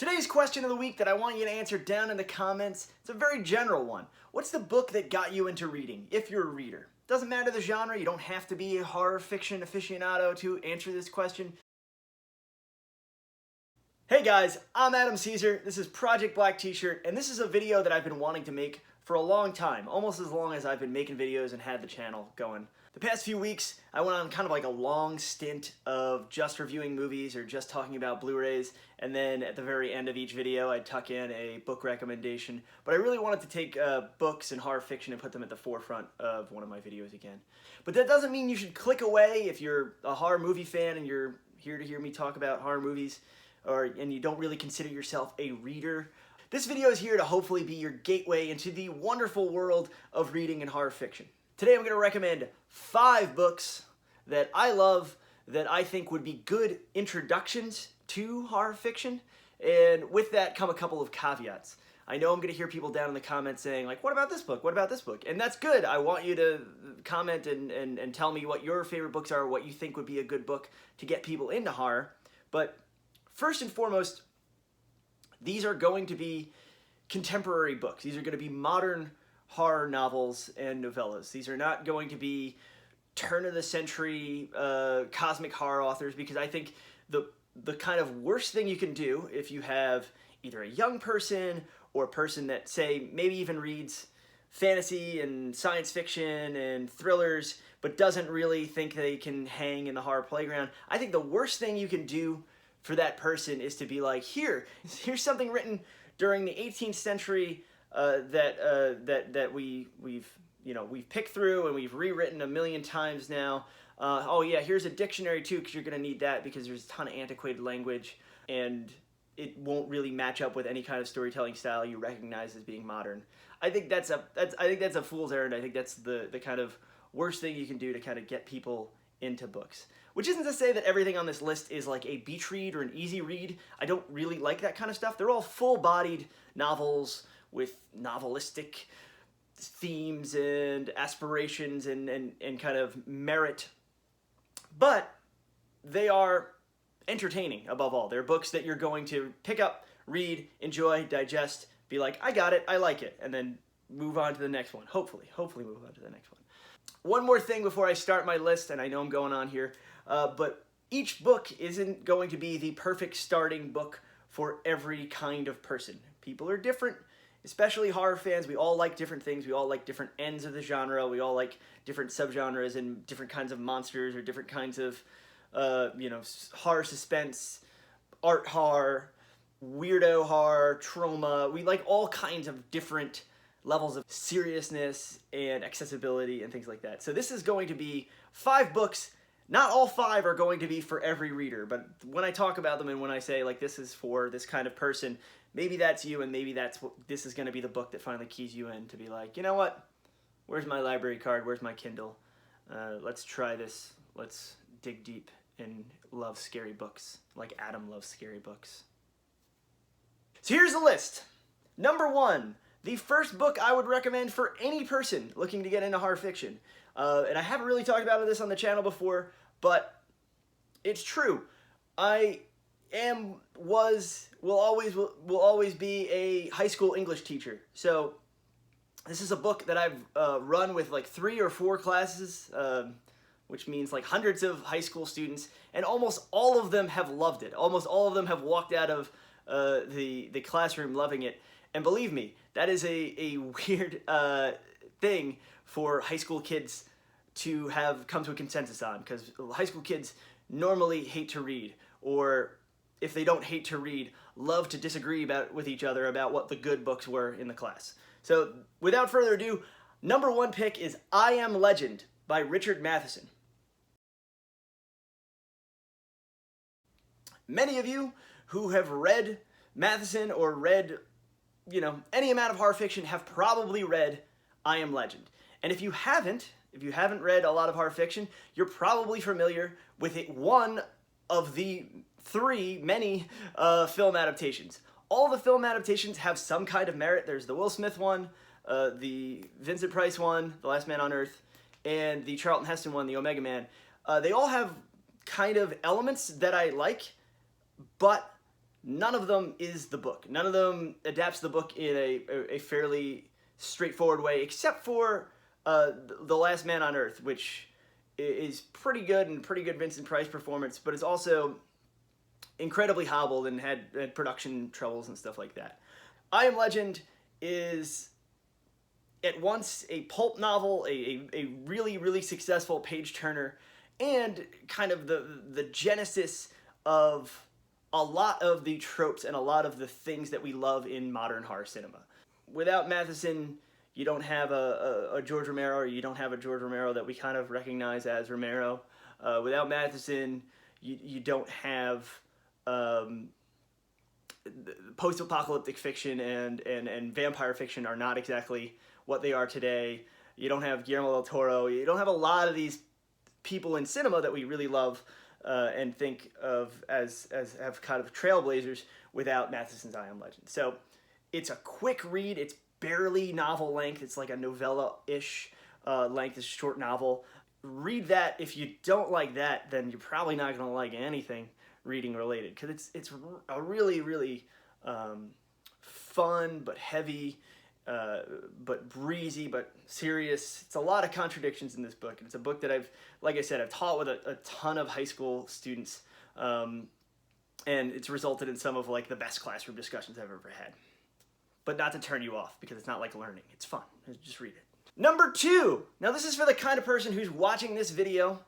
Today's question of the week that I want you to answer down in the comments, it's a very general one. What's the book that got you into reading, if you're a reader? Doesn't matter the genre, you don't have to be a horror fiction aficionado to answer this question. Hey guys, I'm Adam Caesar, this is Project Black T-shirt, and this is a video that I've been wanting to make for a long time, almost as long as I've been making videos and had the channel going. The past few weeks, I went on kind of like a long stint of just reviewing movies or just talking about Blu-rays, and then at the very end of each video, I'd tuck in a book recommendation. But I really wanted to take books and horror fiction and put them at the forefront of one of my videos again. But that doesn't mean you should click away if you're a horror movie fan and you're here to hear me talk about horror movies, and you don't really consider yourself a reader. This video is here to hopefully be your gateway into the wonderful world of reading and horror fiction. Today I'm going to recommend 5 books that I love that I think would be good introductions to horror fiction, and with that come a couple of caveats. I know I'm going to hear people down in the comments saying, like, what about this book? What about this book? And that's good. I want you to comment and tell me what your favorite books are, what you think would be a good book to get people into horror. But first and foremost, these are going to be contemporary books. These are going to be modern horror novels and novellas. These are not going to be turn-of-the-century cosmic horror authors, because I think the kind of worst thing you can do if you have either a young person or a person that, say, maybe even reads fantasy and science fiction and thrillers, but doesn't really think they can hang in the horror playground. I think the worst thing you can do for that person is to be like, here's something written during the 18th century that we've picked through and we've rewritten a million times now. Oh yeah, here's a dictionary too, because you're going to need that because there's a ton of antiquated language and it won't really match up with any kind of storytelling style you recognize as being modern. I think that's a fool's errand. I think that's the kind of worst thing you can do to kind of get people into books. Which isn't to say that everything on this list is like a beach read or an easy read. I don't really like that kind of stuff. They're all full-bodied novels with novelistic themes and aspirations and kind of merit. But they are entertaining above all. They're books that you're going to pick up, read, enjoy, digest, be like, I got it, I like it, and then move on to the next one. Hopefully move on to the next one. One more thing before I start my list, and I know I'm going on here, but each book isn't going to be the perfect starting book for every kind of person. People are different, especially horror fans. We all like different things. We all like different ends of the genre. We all like different subgenres and different kinds of monsters or different kinds of, horror suspense, art horror, weirdo horror, trauma. We like all kinds of different levels of seriousness and accessibility and things like that. So this is going to be 5 books. Not all 5 are going to be for every reader, but when I talk about them and when I say, like, this is for this kind of person, maybe that's you, and maybe this is going to be the book that finally keys you in to be like, you know what? Where's my library card? Where's my Kindle? Let's try this. Let's dig deep and love scary books like Adam loves scary books. So here's the list. Number 1. The first book I would recommend for any person looking to get into horror fiction. And I haven't really talked about this on the channel before, but it's true. I will always be a high school English teacher. So this is a book that I've run with like 3 or 4 classes, which means like hundreds of high school students, and almost all of them have loved it. Almost all of them have walked out of the classroom loving it. And believe me, that is a weird thing for high school kids to have come to a consensus on, because high school kids normally hate to read, or if they don't hate to read, love to disagree with each other about what the good books were in the class. So without further ado, number 1 pick is I Am Legend by Richard Matheson. Many of you who have read Matheson or read any amount of horror fiction have probably read I Am Legend. And if you haven't read a lot of horror fiction, you're probably familiar with one of the 3 many film adaptations. All the film adaptations have some kind of merit. There's the Will Smith one, the Vincent Price one, The Last Man on Earth, and the Charlton Heston one, The Omega Man. They all have kind of elements that I like, but none of them is the book. None of them adapts the book in a fairly straightforward way, except for The Last Man on Earth, which is pretty good and pretty good Vincent Price performance, but it's also incredibly hobbled and had production troubles and stuff like that. I Am Legend is at once a pulp novel, a really, really successful page-turner, and kind of the genesis of a lot of the tropes and a lot of the things that we love in modern horror cinema. Without Matheson, you don't have a George Romero, or you don't have a George Romero that we kind of recognize as Romero. Without Matheson, you don't have post-apocalyptic fiction and vampire fiction are not exactly what they are today. You don't have Guillermo del Toro. You don't have a lot of these people in cinema that we really love and think of as have kind of trailblazers without Matheson's I Am Legend. So it's a quick read. It's barely novel length. It's like a novella-ish length. It's a short novel. Read that. If you don't like that, then you're probably not going to like anything reading related, because it's a really, really fun but heavy, but breezy, but serious. It's a lot of contradictions in this book. And it's a book that like I said, I've taught with a ton of high school students, and it's resulted in some of like the best classroom discussions I've ever had. But not to turn you off, because it's not like learning. It's fun. Just read it. Number 2. Now this is for the kind of person who's watching this video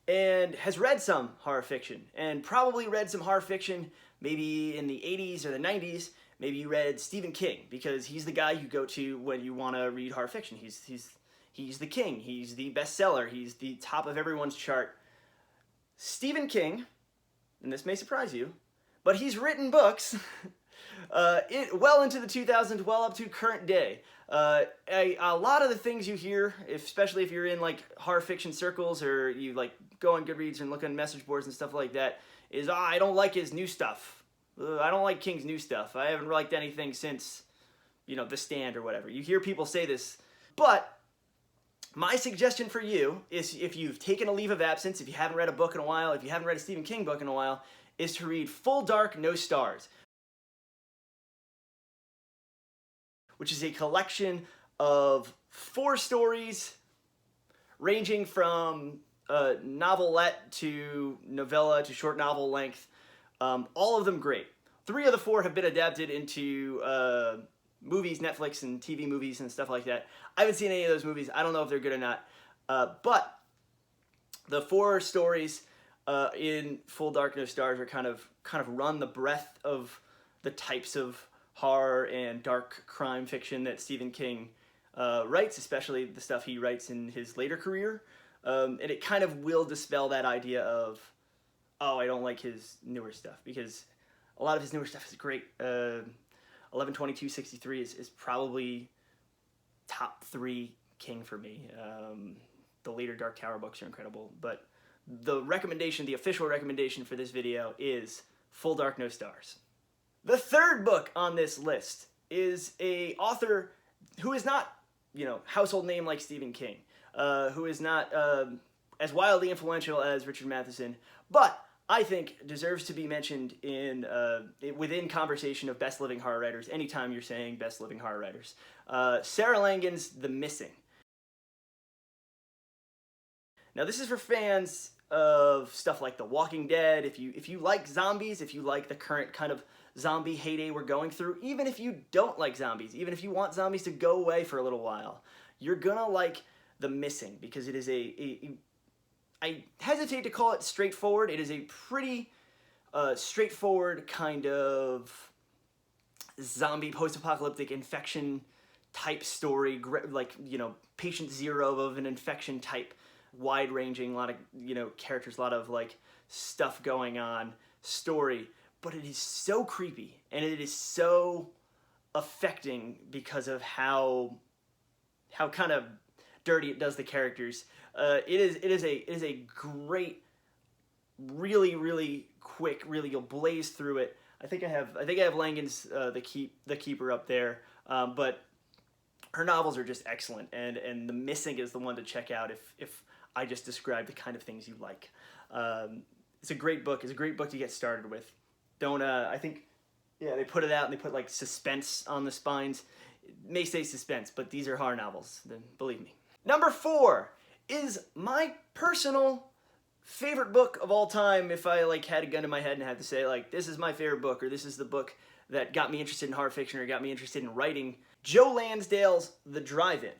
and has read some horror fiction, and probably read some horror fiction maybe in the 80s or the 90s. Maybe you read Stephen King, because he's the guy you go to when you want to read horror fiction. He's the king. He's the bestseller. He's the top of everyone's chart. Stephen King, and this may surprise you, but he's written books well into the 2000s, well up to current day. A lot of the things you hear, especially if you're in like horror fiction circles, or you like go on Goodreads and look on message boards and stuff like that, is I don't like his new stuff. I don't like King's new stuff. I haven't liked anything since, The Stand or whatever. You hear people say this, but my suggestion for you is, if you've taken a leave of absence, if you haven't read a book in a while, if you haven't read a Stephen King book in a while, is to read Full Dark, No Stars, which is a collection of 4 stories ranging from novelette to novella to short novel length. All of them great. 3 of the 4 have been adapted into movies, Netflix and TV movies and stuff like that. I haven't seen any of those movies. I don't know if they're good or not. But the 4 stories in Full Dark, No Stars are kind of run the breadth of the types of horror and dark crime fiction that Stephen King writes, especially the stuff he writes in his later career. And it kind of will dispel that idea of, oh, I don't like his newer stuff, because a lot of his newer stuff is great. 11/22/63 is probably top 3 King for me. The later Dark Tower books are incredible, but the official recommendation for this video is Full Dark, No Stars. The third book on this list is a author who is not, household name like Stephen King, who is not as wildly influential as Richard Matheson, but I think deserves to be mentioned within conversation of best living horror writers anytime you're saying best living horror writers. Sarah Langan's The Missing. Now this is for fans of stuff like The Walking Dead. If you like zombies, if you like the current kind of zombie heyday we're going through, even if you don't like zombies, even if you want zombies to go away for a little while, you're gonna like The Missing, because it is I hesitate to call it straightforward. It is a pretty straightforward kind of zombie post-apocalyptic infection type story, like, patient zero of an infection type, wide-ranging, a lot of, characters, a lot of, like, stuff going on story. But it is so creepy, and it is so affecting because of how kind of dirty it does the characters. It is a great, really, really quick, really, you'll blaze through it. I think I have Langan's The Keeper up there, but her novels are just excellent, and The Missing is the one to check out if I just described the kind of things you like. It's a great book. It's a great book to get started with. I think Yeah, they put it out and they put like suspense on the spines. It may say suspense, but these are horror novels, then believe me. Number 4 is my personal favorite book of all time. If I like had a gun in my head and had to say like, this is my favorite book, or this is the book that got me interested in horror fiction or got me interested in writing, Joe Lansdale's The Drive-In.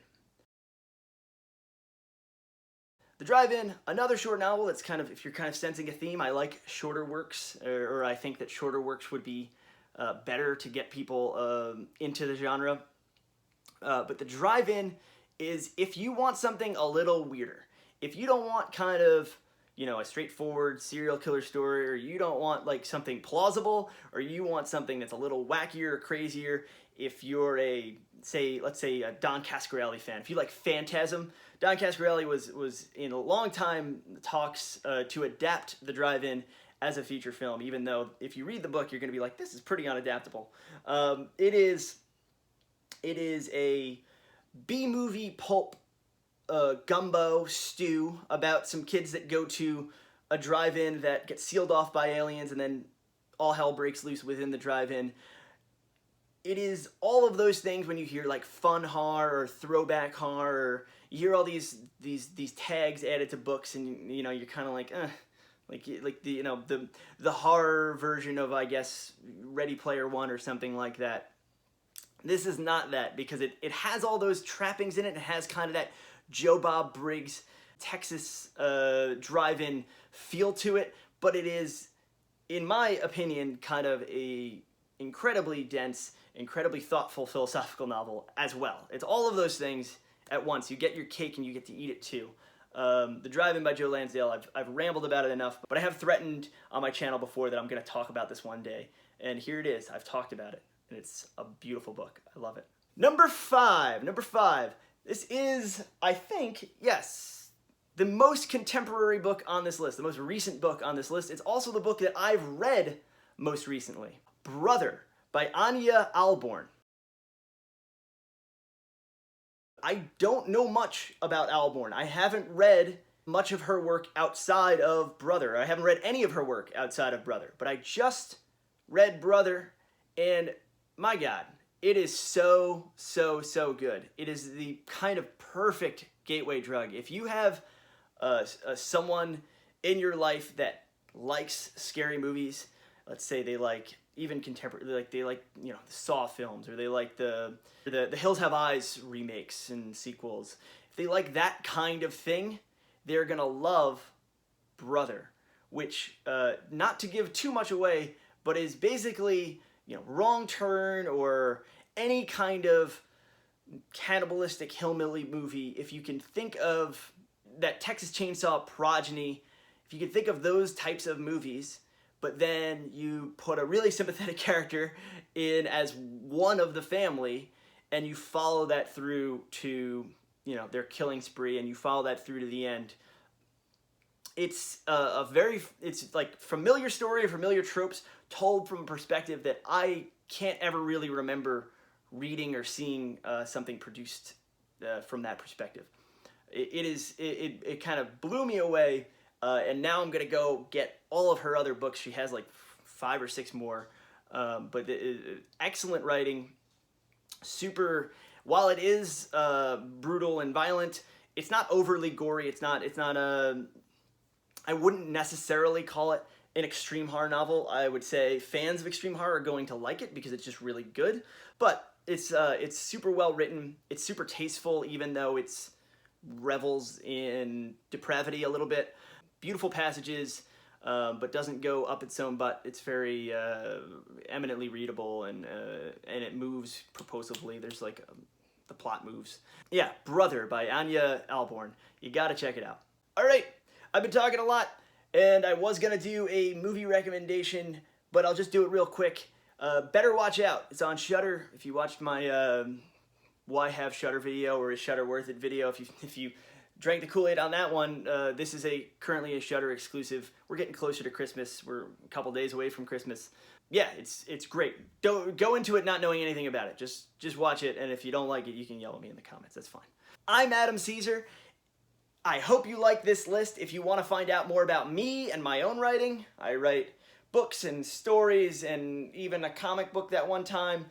The Drive-In, another short novel that's kind of, if you're kind of sensing a theme, I like shorter works, or I think that shorter works would be better to get people into the genre. But The Drive-In is if you want something a little weirder. If you don't want kind of, you know, a straightforward serial killer story, or you don't want like something plausible, or you want something that's a little wackier or crazier, if you're a, let's say a Don Coscarelli fan, if you like Phantasm, Don Coscarelli was in a long time talks to adapt The Drive-In as a feature film, even though if you read the book, you're going to be like, this is pretty unadaptable. It is a B-movie pulp gumbo stew about some kids that go to a drive-in that gets sealed off by aliens, and then all hell breaks loose within the drive-in. It is all of those things when you hear like fun horror or throwback horror, or you hear all these tags added to books, and you know you're kind of like, like the, you know, the horror version of, I guess, Ready Player One or something like that. This is not that, because it has all those trappings in it. It has kind of that Joe Bob Briggs Texas drive-in feel to it, but it is, in my opinion, kind of a incredibly dense, incredibly thoughtful philosophical novel as well. It's all of those things at once. You get your cake and you get to eat it too. The Drive-In by Joe Lansdale, I've rambled about it enough, but I have threatened on my channel before that I'm going to talk about this one day, and here it is. I've talked about it, and it's a beautiful book. I love it. Number five. This is, I think, yes, the most contemporary book on this list, the most recent book on this list. It's also the book that I've read most recently. Brother by Anya Alborn. I don't know much about Alborn. I haven't read much of her work outside of Brother. I haven't read any of her work outside of Brother, but I just read Brother, and my God, it is so good. It is the kind of perfect gateway drug. If you have someone in your life that likes scary movies, let's say they like even contemporary, they like you know, the Saw films, or they like the Hills Have Eyes remakes and sequels. If they like that kind of thing, they're gonna love Brother, which, not to give too much away, but is basically, you know, Wrong Turn or any kind of cannibalistic hillbilly movie. If you can think of that Texas Chainsaw progeny, if you can think of those types of movies, but then you put a really sympathetic character in as one of the family, and you follow that through to, you know, their killing spree, and you follow that through to the end. It's it's like familiar story, familiar tropes told from a perspective that I can't ever really remember reading or seeing something produced from that perspective. It kind of blew me away, and now I'm gonna go get all of her other books. She has like 5 or 6 more, but excellent writing. Super. While it is brutal and violent, it's not overly gory. It's not I wouldn't necessarily call it an extreme horror novel. I would say fans of extreme horror are going to like it because it's just really good. But it's super well written. It's super tasteful, even though it's revels in depravity a little bit. Beautiful passages, but doesn't go up its own butt. It's very eminently readable, and it moves proposively. There's like the plot moves. Yeah, Brother by Anya Alborn. You gotta check it out. All right, I've been talking a lot, and I was gonna do a movie recommendation, but I'll just do it real quick. Better Watch Out. It's on Shudder. If you watched my Why Have Shudder video, or is Shudder Worth It video, if you drank the Kool-Aid on that one, this is currently a Shudder exclusive. We're getting closer to Christmas. We're a couple days away from Christmas. Yeah, it's great. Don't go into it not knowing anything about it. Just watch it, and if you don't like it, you can yell at me in the comments. That's fine. I'm Adam Caesar. I hope you like this list. If you want to find out more about me and my own writing, I write books and stories and even a comic book that one time,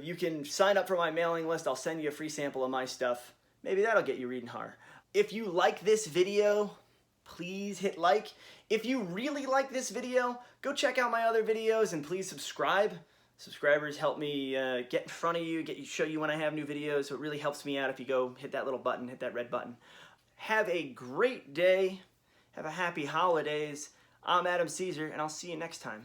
you can sign up for my mailing list. I'll send you a free sample of my stuff. Maybe that'll get you reading horror. If you like this video, please hit like. If you really like this video, go check out my other videos and please subscribe. Subscribers help me get in front of you, show you when I have new videos, so it really helps me out if you go hit that little button, hit that red button. Have a great day. Have a happy holidays. I'm Adam Caesar, and I'll see you next time.